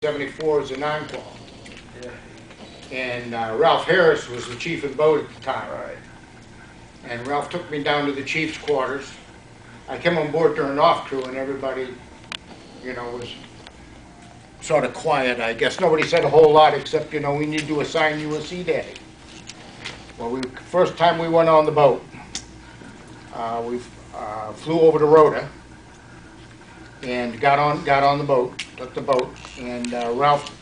74 as a non-qual. And Ralph Harris was the chief of the boat at the time. Right. And Ralph took me down to the chief's quarters. I came on board during off crew and everybody, was sort of quiet, I guess. Nobody said a whole lot except, we need to assign you a sea daddy. Well, first time we went on the boat, we flew over to Rhoda and got on the boat, took the boat, and Ralph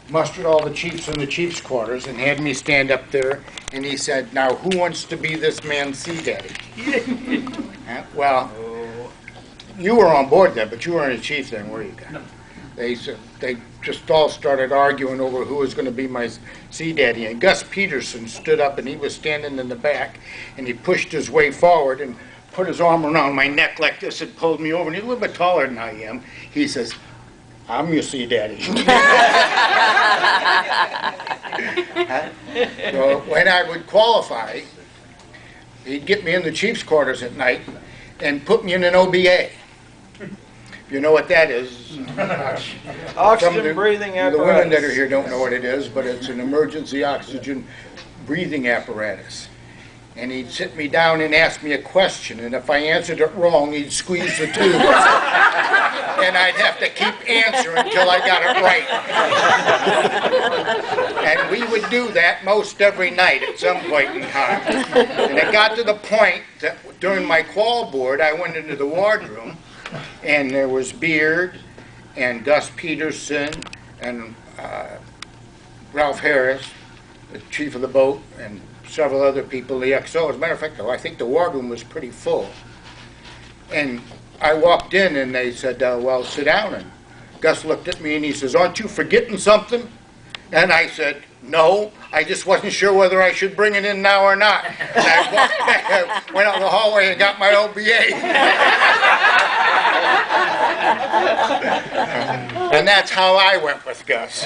mustered all the chiefs in the chief's quarters and had me stand up there, and he said, "Now, who wants to be this man's sea daddy?" Well, you were on board then, but you weren't a chief then, were you? No. They just all started arguing over who was going to be my sea daddy, and Gus Peterson stood up, and he was standing in the back, and he pushed his way forward and put his arm around my neck like this and pulled me over, and he's a little bit taller than I am. He says, "I'm your sea daddy." So when I would qualify, he'd get me in the chief's quarters at night and put me in an OBA. You know what that is? Oxygen breathing apparatus. The women that are here don't know what it is, but it's an emergency oxygen breathing apparatus. And he'd sit me down and ask me a question, and if I answered it wrong, he'd squeeze the tube. And I'd have to keep answering until I got it right. And we would do that most every night at some point in time. And it got to the point that during my qual board, I went into the wardroom, and there was Beard, and Gus Peterson, and Ralph Harris, the chief of the boat, and several other people, the XO. As a matter of fact, though, I think the wardroom was pretty full. And I walked in and they said, "Well, sit down." And Gus looked at me and he says, "Aren't you forgetting something?" And I said, "No, I just wasn't sure whether I should bring it in now or not." And I walked back, I went out the hallway and got my OBA. And that's how I went with Gus.